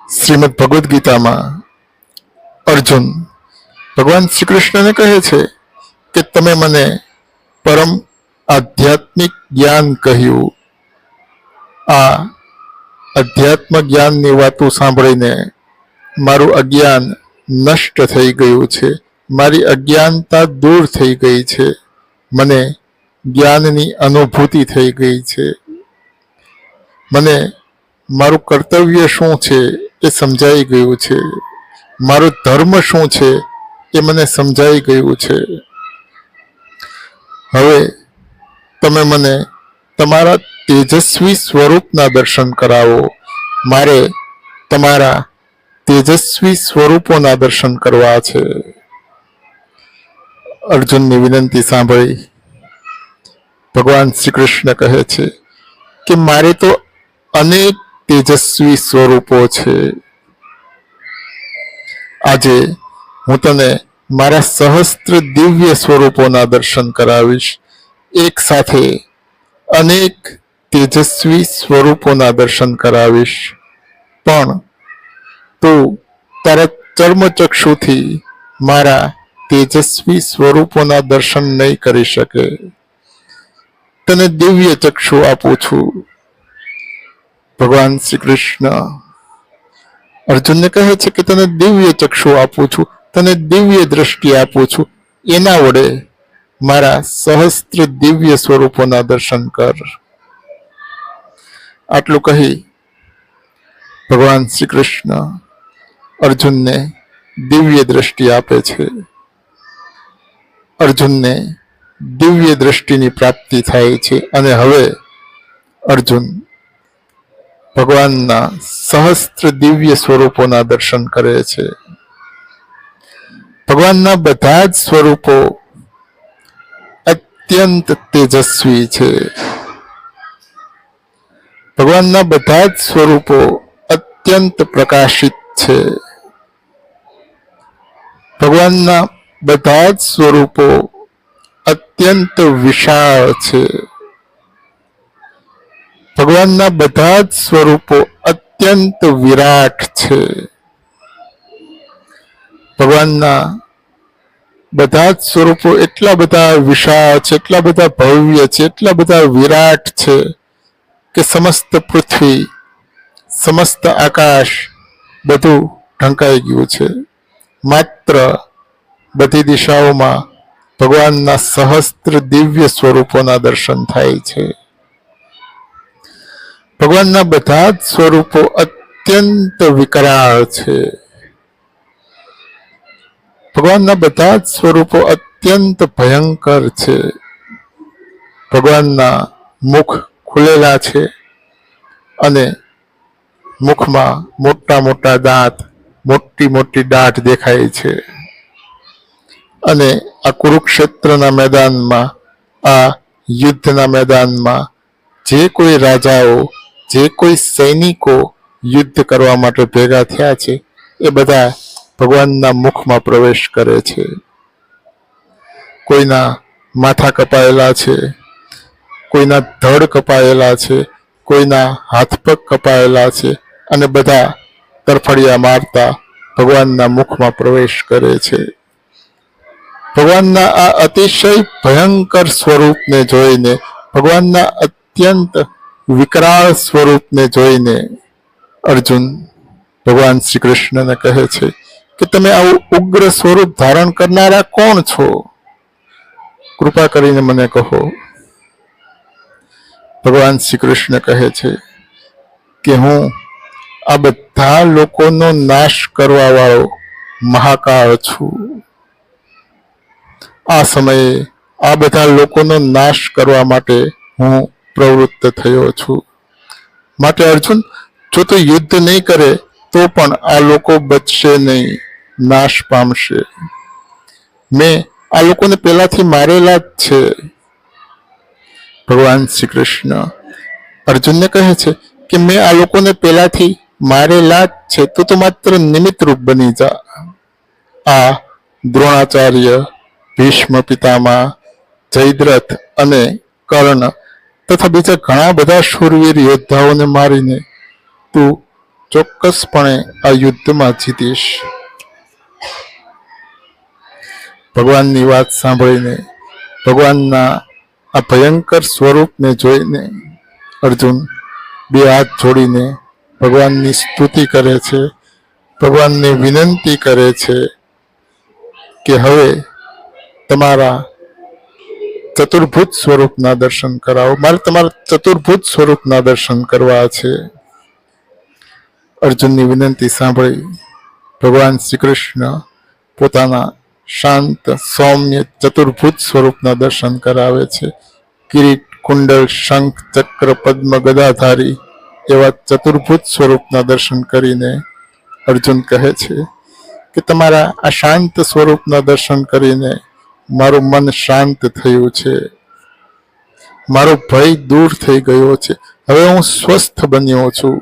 શ્રીમદ ભગવદ્ ગીતામાં અર્જુન ભગવાન શ્રી કૃષ્ણને કહે છે કે તમે મને પરમ આધ્યાત્મિક જ્ઞાન કહ્યું. આ અધ્યાત્મ જ્ઞાનની વાતો સાંભળીને મારું અજ્ઞાન નષ્ટ થઈ ગયું છે, મારી અજ્ઞાનતા દૂર થઈ ગઈ છે, મને જ્ઞાનની અનુભૂતિ થઈ ગઈ છે, મને મારું કર્તવ્ય શું છે એ સમજાઈ ગયું છે, મારો ધર્મ શું છે એ મને સમજાઈ ગયું છે. હવે તમે મને તમારા તેજસ્વી સ્વરૂપના દર્શન કરાવો. મારે તમારા તેજસ્વી સ્વરૂપોના દર્શન કરવા છે. અર્જુનની વિનંતી સાંભળી ભગવાન શ્રી કૃષ્ણ કહે છે કે મારે તો અનેક તેજસ્વી સ્વરૂપો છે. આજે હું તને મારા સહસ્ત્ર દિવ્ય સ્વરૂપોના દર્શન કરાવીશ. એક સાથે અનેક તેજસ્વી સ્વરૂપોના દર્શન કરાવીશ, પણ તું તારા ચર્મચક્ષુથી મારા તેજસ્વી સ્વરૂપોના દર્શન નહીં કરી શકે. તને દિવ્ય ચક્ષુ આપું છું. ભગવાન શ્રી કૃષ્ણ અર્જુનને કહે છે કે તને દિવ્ય ચક્ષુ આપું છું, તને દિવ્ય દ્રષ્ટિ આપું છું. એના વડે મારા સહસ્ત્ર દિવ્ય સ્વરૂપોના દર્શન કર. આટલું કહી ભગવાન શ્રી કૃષ્ણ અર્જુનને દિવ્ય દ્રષ્ટિ આપે છે. અર્જુનને દિવ્ય દ્રષ્ટિની પ્રાપ્તિ થાય છે અને હવે અર્જુન ભગવાનના સહસ્ત્ર દિવ્ય સ્વરૂપોના દર્શન કરે છે. ભગવાનના બધા જ સ્વરૂપો અત્યંત તેજસ્વી છે. ભગવાનના બધા જ સ્વરૂપો અત્યંત પ્રકાશિત છે. ભગવાનના બધા જ સ્વરૂપો અત્યંત વિશાળ છે. ભગવાનના બધા જ સ્વરૂપો અત્યંત વિરાટ છે. ભગવાનના બધા જ સ્વરૂપો એટલા બધા વિશાળ છે, એટલા બધા ભવ્ય છે, એટલા બધા વિરાટ છે કે સમસ્ત પૃથ્વી, સમસ્ત આકાશ બધું ઢંકાઈ ગયું છે. માત્ર બધી દિશાઓમાં ભગવાનના સહસ્ત્ર દિવ્ય સ્વરૂપોના દર્શન થાય છે. ભગવાનના બધા જ સ્વરૂપો અત્યંત વિકરાળ છે. ભગવાનના બધા જ સ્વરૂપો અત્યંત ભયંકર છે. ભગવાનના મુખ ખુલેલા છે અને મુખમાં મોટા મોટા દાંત, મોટી મોટી દાઢ દેખાય છે. અને આ કુરુક્ષેત્રના મેદાનમાં, આ યુદ્ધના મેદાનમાં જે કોઈ રાજાઓ, જે કોઈ સૈનિકો યુદ્ધ કરવા માટે ભેગા થયા છે એ બધા ભગવાનના મુખમાં પ્રવેશ કરે છે. કોઈના માથા કપાયેલા છે, કોઈના ધડ કપાયેલા છે, કોઈના હાથ પગ કપાયેલા છે અને બધા તરફડિયા મારતા ભગવાનના મુખમાં પ્રવેશ કરે છે. ભગવાનના આ અતિશય ભયંકર સ્વરૂપને જોઈને, ભગવાનના અત્યંત વિકરાળ સ્વરૂપને જોઈને અર્જુન ભગવાન શ્રી કૃષ્ણને કહે છે કે તમે આવું ઉગ્ર સ્વરૂપ ધારણ કરનારા કોણ છો? કૃપા કરીને મને કહો. ભગવાન શ્રી કૃષ્ણ કહે છે કે હું આ બધા લોકોનો નાશ કરવા વાળો મહાકાળ છું. આ સમયે આ બધા લોકોનો નાશ કરવા માટે હું પ્રવૃત્ત થયો છું. માટે અર્જુન, જો તું યુદ્ધ નહીં કરે તો પણ આ લોકો બચશે નહીં, નાશ પામશે. મેં આ લોકોને પહેલાથી મારેલા જ છે. ભગવાન શ્રી કૃષ્ણ અર્જુનને કહે છે કે મેં આ લોકોને પહેલાથી મારેલા જ છે, તો માત્ર નિમિત્ત રૂપ બની જા. આ દ્રોણાચાર્ય, ભીષ્મ પિતામહ, જયદ્રથ અને કર્ણ તથા બીજા ઘણા બધા શૂરવીર યોદ્ધાઓને મારીને તું ચોક્કસપણે આ યુદ્ધમાં જીતીશ. ભગવાનની વાત સાંભળીને, ભગવાનના આ ભયંકર સ્વરૂપને જોઈને અર્જુન બે હાથ જોડીને ભગવાનની સ્તુતિ કરે છે, ભગવાનને વિનંતી કરે છે કે હવે તમારા ચતુર્ભુજ સ્વરૂપના દર્શન કરાવો, મારે તમારા ચતુર્ભુજ સ્વરૂપના દર્શન કરવા છે. અર્જુનની વિનંતી સાંભળી ભગવાન શ્રી કૃષ્ણ પોતાના શાંત સૌમ્ય ચતુર્ભુજ સ્વરૂપના દર્શન કરાવે છે. કિરીટ, કુંડળ, શંખ, ચક્ર, પદ્મ, ગદાધારી એવા ચતુર્ભુજ સ્વરૂપના દર્શન કરીને અર્જુન કહે છે કે તમારા આ શાંત સ્વરૂપના દર્શન કરીને મારું મન શાંત થયું છે, મારો ભય દૂર થઈ ગયો છે, હવે હું સ્વસ્થ બન્યો છું.